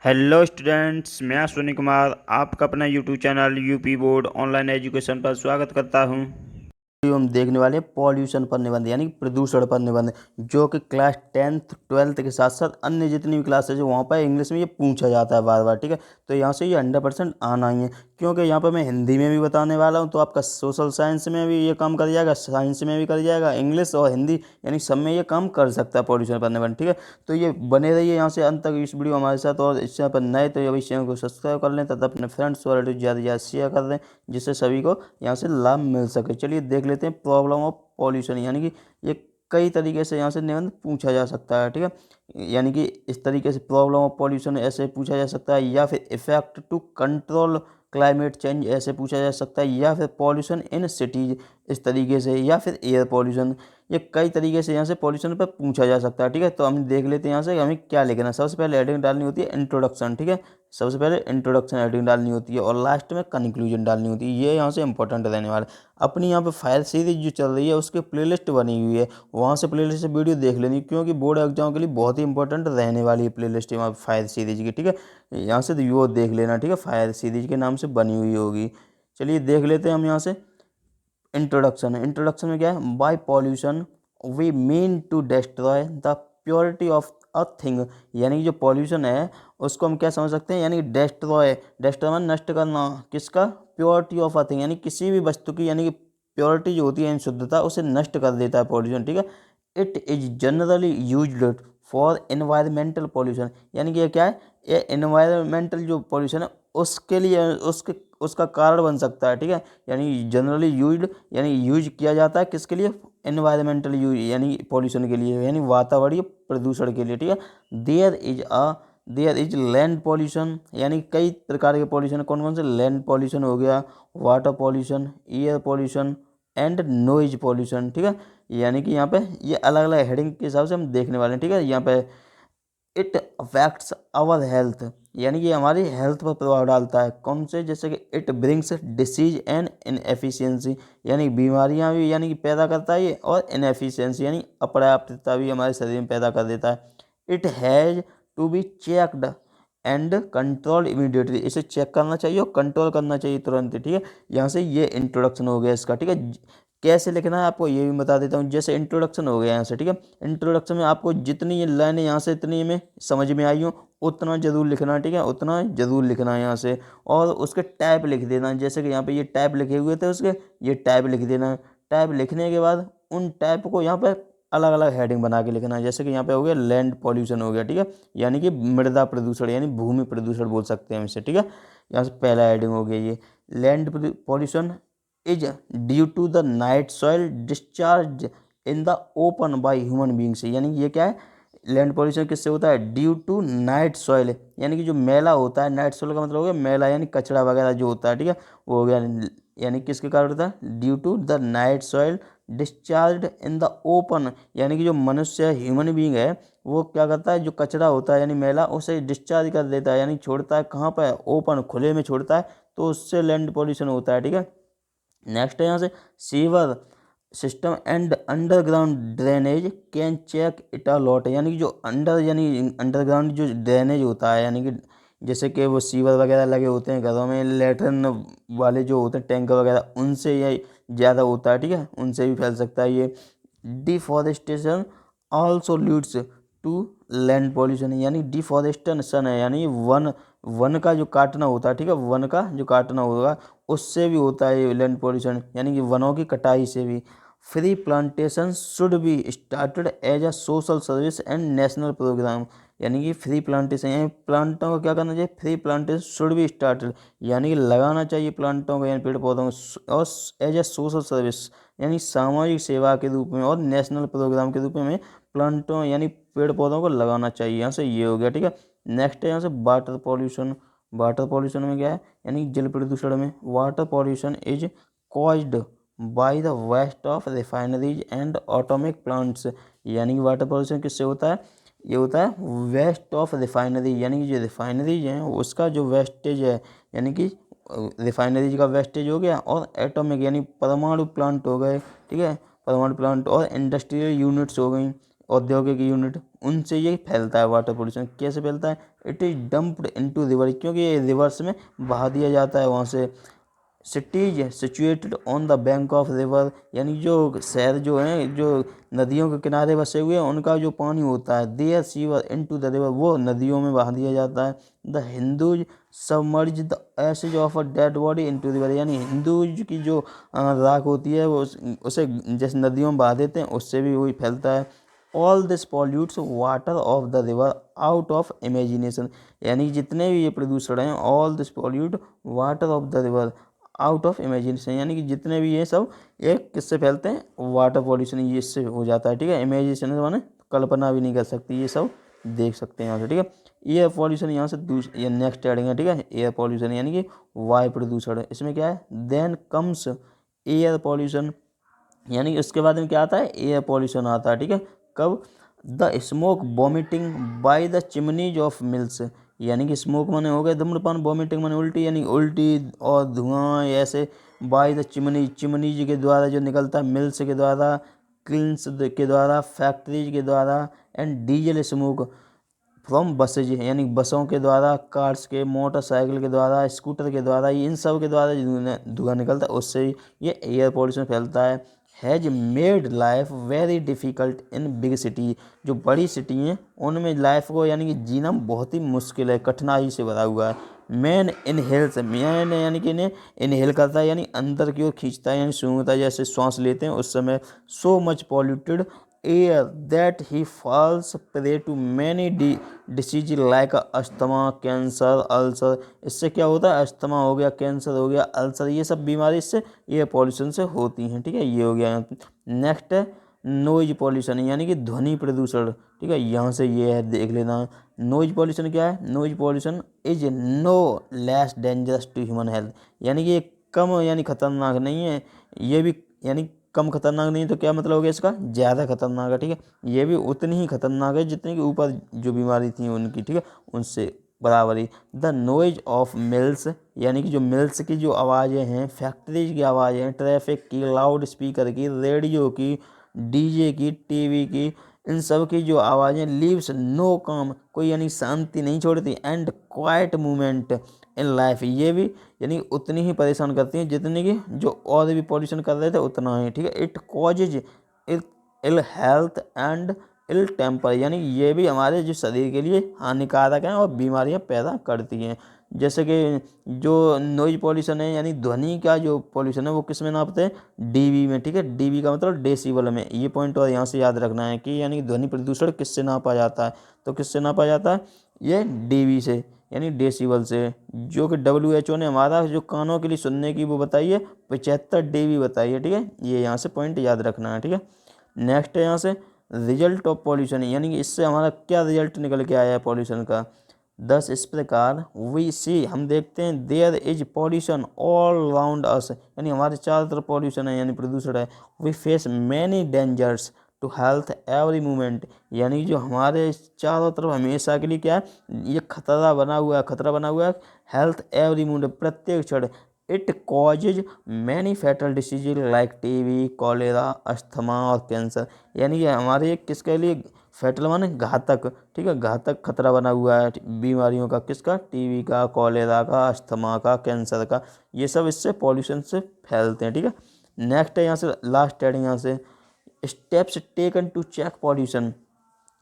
Hello students, मैं सोनी कुमार आपका अपना YouTube channel UP board online education पर स्वागत करता हूं। हम देखने वाले हैं पॉल्यूशन पर निबंध यानी कि प्रदूषण पर निबंध, जो कि क्लास 10th 12th के साथ साथ अन्य जितनी भी क्लासेज है वहाँ पर इंग्लिश में ये पूछा जाता है बार बार। ठीक है, तो यहाँ से ये 100% आना ही है, क्योंकि यहाँ पर मैं हिंदी में भी बताने वाला हूँ, तो आपका सोशल साइंस में भी ये काम कर जाएगा, साइंस में भी कर जाएगा, इंग्लिश और हिंदी यानी सब में ये काम कर सकता है पॉल्यूशन पर निबंध। ठीक है, तो ये बने रहिए यहाँ से अंत तक इस वीडियो हमारे साथ। और इस चैनल पर नए तो अभी चैनल को सब्सक्राइब कर लें तथा अपने फ्रेंड्स और रिलेटिव ज़्यादा से ज़्यादा शेयर कर दें, जिससे सभी को यहाँ से लाभ मिल सके। चलिए देख लेते हैं प्रॉब्लम ऑफ पॉल्यूशन, यानी कि ये कई तरीके से यहाँ से निबंध पूछा जा सकता है। ठीक है, यानी कि इस तरीके से प्रॉब्लम ऑफ पॉल्यूशन ऐसे पूछा जा सकता है, या फिर effect to control climate change ऐसे पूछा जा सकता है, या फिर पॉल्यूशन इन सिटीज इस तरीके से, या फिर एयर पॉल्यूशन। ये कई तरीके से यहाँ से पॉल्यूशन पर पूछा जा सकता है। ठीक है, तो हम देख लेते हैं यहाँ से हमें क्या लिखना है। सबसे पहले हेडिंग डालनी होती है इंट्रोडक्शन। ठीक है, सबसे पहले इंट्रोडक्शन हेडिंग डालनी होती है और लास्ट में कंक्लूजन डालनी होती है। ये यहाँ से इंपॉर्टेंट रहने वाला है। अपनी यहाँ पे फाइल सीरीज जो चल रही है उसकी प्लेलिस्ट बनी हुई है, वहाँ से प्लेलिस्ट से वीडियो देख लेनी, क्योंकि बोर्ड एग्जाम के लिए बहुत ही इंपॉर्टेंट रहने वाली है प्लेलिस्ट वहाँ फाइल सीरीज की। ठीक है, यहाँ से वो देख लेना। ठीक है, फाइल सीरीज के नाम से बनी हुई होगी। चलिए देख लेते हैं हम यहाँ से इंट्रोडक्शन। इंट्रोडक्शन में क्या है, by pollution we mean to destroy the purity of a thing. यानी कि जो पॉल्यूशन है उसको हम क्या समझ सकते हैं, यानी कि डिस्ट्रॉय, डिस्ट्रॉय मतलब नष्ट करना, किसका, प्योरिटी ऑफ अ थिंग, यानी किसी भी वस्तु की, यानी कि प्योरिटी जो होती है शुद्धता, उसे नष्ट कर देता है पॉल्यूशन। ठीक है, it is generally used for environmental pollution, यानी कि ये क्या है, ये एनवायरमेंटल जो पॉल्यूशन है उसके लिए, उसका कारण बन सकता है। ठीक है, यानी जनरली यूज्ड यानी यूज किया जाता है किसके लिए, एनवायरमेंटल यूज यानी पॉल्यूशन के लिए, यानी वातावरणीय प्रदूषण के लिए। ठीक है, देयर इज लैंड पॉल्यूशन, यानी कई प्रकार के पॉल्यूशन, कौन कौन से, लैंड पॉल्यूशन हो गया, water pollution, air pollution and noise pollution. ठीक है, यानी कि यहाँ पे ये अलग अलग हेडिंग के हिसाब से हम देखने वाले हैं। ठीक है, यहाँ पे इट अफेक्ट्स आवर हेल्थ, यानी कि हमारी हेल्थ पर प्रभाव डालता है, कौन से, जैसे कि it brings disease and inefficiency, यानी बीमारियां भी यानी कि पैदा करता है ये, और इनएफिशिएंसी यानी अपर्याप्तता भी हमारे शरीर में पैदा कर देता है। It has to be checked and control immediately, इसे चेक करना चाहिए और कंट्रोल करना चाहिए तुरंत। ठीक है, यहाँ से ये इंट्रोडक्शन हो गया इसका। ठीक है, कैसे लिखना है आपको ये भी बता देता हूँ। जैसे इंट्रोडक्शन हो गया यहाँ से, ठीक है, इंट्रोडक्शन में आपको जितनी ये लाइनें यहाँ से इतनी में समझ में आई हो उतना जरूर लिखना है। ठीक है, उतना जरूर लिखना है यहाँ से, और उसके टैब लिख देना। जैसे कि यहाँ पे ये टैब लिखे हुए थे उसके, ये टैब लिख देना। टैब लिखने के बाद उन टैब को यहाँ पे अलग अलग हेडिंग बना के लिखना है। जैसे कि यहाँ पे हो गया लैंड पॉल्यूशन हो गया। ठीक है, यानी कि मृदा प्रदूषण यानी भूमि प्रदूषण बोल सकते हैं हम इसे। ठीक है, यहाँ से पहला हेडिंग हो गया ये, land pollution is due to the night soil discharge in the open by human beings, यानी कि ये क्या है, लैंड पॉल्यूशन किससे होता है, ड्यू टू नाइट सॉइल, यानी कि जो मैला होता है, नाइट सॉइल का मतलब हो गया मैला, यानी कचरा वगैरह जो होता है। ठीक है, वो हो गया, यानी किसके कारण होता है, due to the night soil discharge in the open, यानी कि जो मनुष्य ह्यूमन बींग है वो क्या करता है, जो कचरा होता है यानी मैला उसे डिस्चार्ज कर देता है, यानी छोड़ता है कहाँ पर, ओपन खुले में छोड़ता है, तो उससे लैंड पॉल्यूशन होता है। ठीक है, नेक्स्ट है यहाँ से, sewer system and underground drainage can check it a lot, यानी कि जो यानी अंडरग्राउंड जो ड्रेनेज होता है, यानी कि जैसे कि वो सीवर वगैरह लगे होते हैं घरों में, लेटरिन वाले जो होते हैं टैंक वगैरह, उनसे ये ज़्यादा होता है। ठीक है, उनसे भी फैल सकता है ये। Deforestation also leads to land pollution, यानी डिफॉरेस्टेशन है यानी वन वन का जो काटना होता है। ठीक है, वन का जो काटना होगा उससे भी होता है ये लैंड पॉल्यूशन, यानी कि वनों की कटाई से भी। Free plantation should be started as a social service and national program, यानी कि फ्री प्लांटेशन यानी प्लांटों को क्या करना चाहिए, free plantation should be started, यानी कि लगाना चाहिए प्लांटों को यानी पेड़ पौधों को, और एज ए सोशल सर्विस यानी सामाजिक सेवा के रूप में, और नेशनल प्रोग्राम के रूप में प्लांटों यानी पेड़ पौधों को लगाना चाहिए। यहाँ से ये हो गया। ठीक है, नेक्स्ट है यहाँ से वाटर पॉल्यूशन। वाटर पॉल्यूशन में क्या है, यानी जल प्रदूषण में, water pollution is caused by the waste of refineries and atomic plants, यानी कि वाटर पॉल्यूशन किससे होता है, ये होता है वेस्ट ऑफ रिफाइनरी, यानी कि जो रिफाइनरीज हैं उसका जो वेस्टेज है, यानी कि रिफाइनरीज का वेस्टेज हो गया, और एटॉमिक यानी परमाणु प्लांट हो गए। ठीक है, परमाणु प्लांट और इंडस्ट्रियल यूनिट्स हो गई, औद्योगिक यूनिट, उनसे ये फैलता है वाटर पोल्यूशन। कैसे फैलता है, it is dumped into river, क्योंकि ये रिवर्स में बहा दिया जाता है वहाँ से। Cities situated on the bank of river, यानी जो शहर जो हैं जो नदियों के किनारे बसे हुए हैं उनका जो पानी होता है their sewer into the river, वो नदियों में बहा दिया जाता है। The Hindus submerge the ashes of a dead body into river, यानी हिंदूज की जो राख होती है वो उसे जैसे नदियों में बहा देते हैं, उससे भी वही फैलता है। All this pollutes water of the river out of imagination, यानी जितने भी ये प्रदूषण हैं, all this pollute water of the river out of imagination, यानी कि जितने भी ये सब ये किससे फैलते हैं, वाटर पॉल्यूशन ये इससे हो जाता है। ठीक है, इमेजिनेशन माने कल्पना भी नहीं कर सकती, ये सब देख सकते हैं यहाँ से। ठीक है, एयर पॉल्यूशन यहाँ से ये नेक्स्ट हेडिंग है। ठीक है, एयर पॉल्यूशन यानी कि वायु प्रदूषण है। इसमें क्या है, देन कम्स एयर पॉल्यूशन, यानी कि उसके बाद में क्या आता है, एयर पॉल्यूशन आता है। ठीक है, कब, the smoke vomiting by the chimneys of mills, यानी कि स्मोक माने हो गया धूम्रपान, वॉमिटिंग माने उल्टी, यानी उल्टी और धुआं ऐसे बाय द चिमनीज के द्वारा जो निकलता है, मिल्स के द्वारा, क्लिन्स के द्वारा, फैक्ट्रीज के द्वारा, and diesel smoke from buses, यानी बसों के द्वारा, कार्स के, मोटरसाइकिल के द्वारा, स्कूटर के द्वारा, इन सब के द्वारा जो धुआं निकलता है उससे ये एयर पॉल्यूशन फैलता है। Has made life very difficult in big city, जो बड़ी सिटी हैं उनमें लाइफ को यानी कि जीना बहुत ही मुश्किल है, कठिनाई से भरा हुआ है। मैन इनहेल्स, मैन यानी कि इन्हें इनहेल करता है, यानी अंदर की ओर खींचता है, यानी सूंघता है, जैसे श्वास लेते हैं उस समय। So much polluted air that he falls prey to many disease like asthma, cancer, ulcer, इससे क्या होता है, अस्थमा हो गया, कैंसर हो गया, अल्सर, ये सब बीमारी इससे एयर पॉल्यूशन से होती हैं। ठीक है, ये हो गया। नेक्स्ट है नॉइज पॉल्यूशन, यानी कि ध्वनि प्रदूषण। ठीक है, यहाँ से ये है देख लेना। नॉइज पॉल्यूशन क्या है, noise pollution is no less dangerous to human health, यानी कि ये कम यानी खतरनाक नहीं है, ये भी यानी कम खतरनाक नहीं, तो क्या मतलब हो गया इसका, ज़्यादा खतरनाक है। ठीक है, ये भी उतनी ही खतरनाक है जितनी कि ऊपर जो बीमारी थी उनकी, ठीक है, उनसे बराबरी। द नॉइज ऑफ मिल्स, यानी कि जो मिल्स की जो आवाज़ें हैं, फैक्ट्रीज की आवाज़ें हैं, ट्रैफिक की, लाउड स्पीकर की, रेडियो की, डीजे की, टीवी की, इन सब की जो आवाज़ें, लीव्स नो काम, कोई यानी शांति नहीं छोड़ती, and quite movement in life, ये भी यानी उतनी ही परेशान करती हैं जितनी कि जो और भी पॉल्यूशन कर रहे थे उतना ही। ठीक है, it causes ill health and ill temper, यानी ये भी हमारे जो शरीर के लिए हानिकारक हैं और बीमारियां पैदा करती हैं। जैसे कि जो नॉइज पॉल्यूशन है यानी ध्वनि का जो पॉल्यूशन है वो किस में नापते हैं, डीबी में। ठीक है, डीबी का मतलब डेसिबल में, ये पॉइंट और यहाँ से याद रखना है कि यानी ध्वनि प्रदूषण किससे नापा जाता है, तो किससे नापा जाता है, ये डीबी से यानी डेसिबल से, जो कि WHO ने हमारा जो कानों के लिए सुनने की वो बताई है 75 dB बताई है। ठीक है, ये यहाँ से पॉइंट याद रखना है। ठीक है, नेक्स्ट है यहाँ से रिजल्ट ऑफ पॉल्यूशन, यानी कि इससे हमारा क्या रिजल्ट निकल के आया है पॉल्यूशन का। दस इस प्रकार वी सी, हम देखते हैं, there is pollution all round us, यानी हमारे चारों तरफ पॉल्यूशन है यानी प्रदूषण है। We face many dangers to health every moment, यानी जो हमारे चारों तरफ हमेशा के लिए क्या है, ये खतरा बना हुआ है, खतरा बना हुआ है हेल्थ एवरी मोमेंट, प्रत्येक क्षण। It causes many fatal disease like TB, cholera, asthma और कैंसर, यानी कि हमारे किसके लिए फैटल माने घातक। ठीक है, घातक खतरा बना हुआ है बीमारियों का, किसका, टीबी का, कॉलेरा का, अस्थमा का, कैंसर का, ये सब इससे पॉल्यूशन से फैलते हैं। ठीक है, नेक्स्ट है यहाँ से लास्ट हेडिंग, यहाँ से steps taken to check pollution,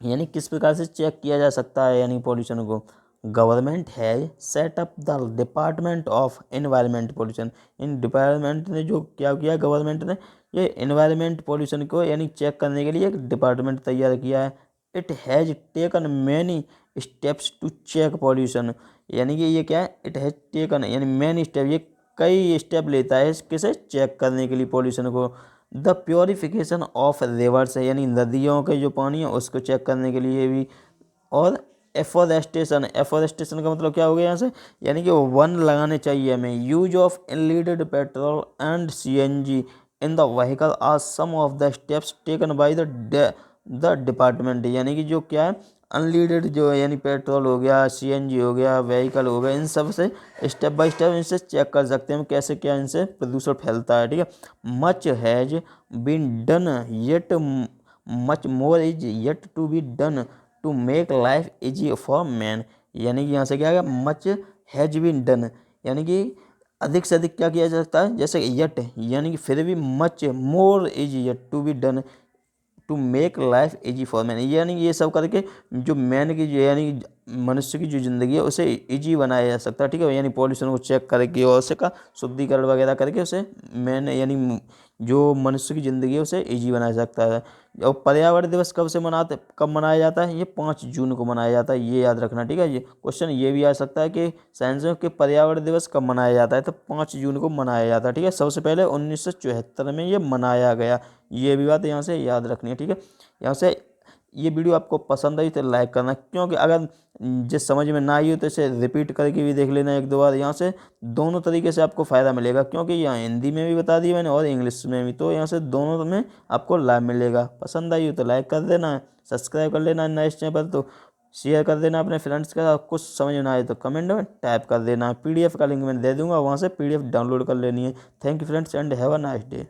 यानी किस प्रकार से चेक किया जा सकता है यानी पॉल्यूशन को। गवर्नमेंट है set up the department of environment pollution, in department ने जो क्या किया, गवर्नमेंट ने ये एनवायरनमेंट पॉल्यूशन को यानी चेक करने के लिए एक डिपार्टमेंट तैयार किया है। It has taken many steps to check pollution, यानी कि ये क्या है, इट हैज़ टेकन यानी मैनी स्टेप, ये कई स्टेप लेता है किसे चेक करने के लिए पॉल्यूशन को। द प्योरीफिकेशन ऑफ रिवर्स है, यानी नदियों के जो पानी है उसको चेक करने के लिए भी। और एफोरेस्टेशन, एफोरेस्टेशन का मतलब क्या हो गया यहाँ से, यानी कि वन लगाने चाहिए हमें। Use of unleaded petrol and CNG in the vehicle are some of the steps taken by the department, यानी कि जो क्या है, अनलीडेड जो है यानी पेट्रोल हो गया, CNG हो गया, व्हीकल हो गया, इन सब से स्टेप बाय स्टेप इनसे चेक कर सकते हैं हम कैसे क्या इनसे प्रदूषण फैलता है। ठीक है, much has been done yet much more is yet to be done to make life easy for man, यानी कि यहाँ से क्या आएगा, मच हैज बीन डन, यानी कि अधिक से अधिक क्या किया जा सकता है, जैसे यट यानी कि फिर भी, much more is yet to be done to make life easy for man, यानी ये सब करके जो मैन की जो यानी मनुष्य की जो ज़िंदगी है उसे इजी बनाया जा सकता है, ठीक है। यानी पॉल्यूशन को चेक करके और उसका शुद्धिकरण वगैरह करके उसे मैन यानी जो मनुष्य की ज़िंदगी है उसे इजी बनाया जा सकता है। और पर्यावरण दिवस कब मनाया जाता है, ये 5 जून को मनाया जाता है, ये याद रखना, ठीक है। ये क्वेश्चन ये भी आ सकता है कि साइंसों के पर्यावरण दिवस कब मनाया जाता है, तो 5 जून को मनाया जाता है, ठीक है। सबसे पहले 1974 में ये मनाया गया, ये भी बात यहाँ से याद रखनी है, ठीक है। यहाँ से ये वीडियो आपको पसंद आई तो लाइक करना, क्योंकि अगर जिस समझ में ना आई हो तो इसे रिपीट करके भी देख लेना 1-2 बार। यहाँ से दोनों तरीके से आपको फ़ायदा मिलेगा, क्योंकि यहाँ हिंदी में भी बता दिया मैंने और इंग्लिश में भी, तो यहाँ से दोनों में आपको लाभ मिलेगा। पसंद आई हो तो लाइक कर देना, सब्सक्राइब कर लेना नेक्स्ट चैनल पर, तो शेयर कर देना अपने फ्रेंड्स के साथ। कुछ समझ में ना आए तो कमेंट में टाइप कर देना, PDF का लिंक मैं दे दूँगा, वहाँ से PDF डाउनलोड कर लेनी है। Thank you friends and have a nice day.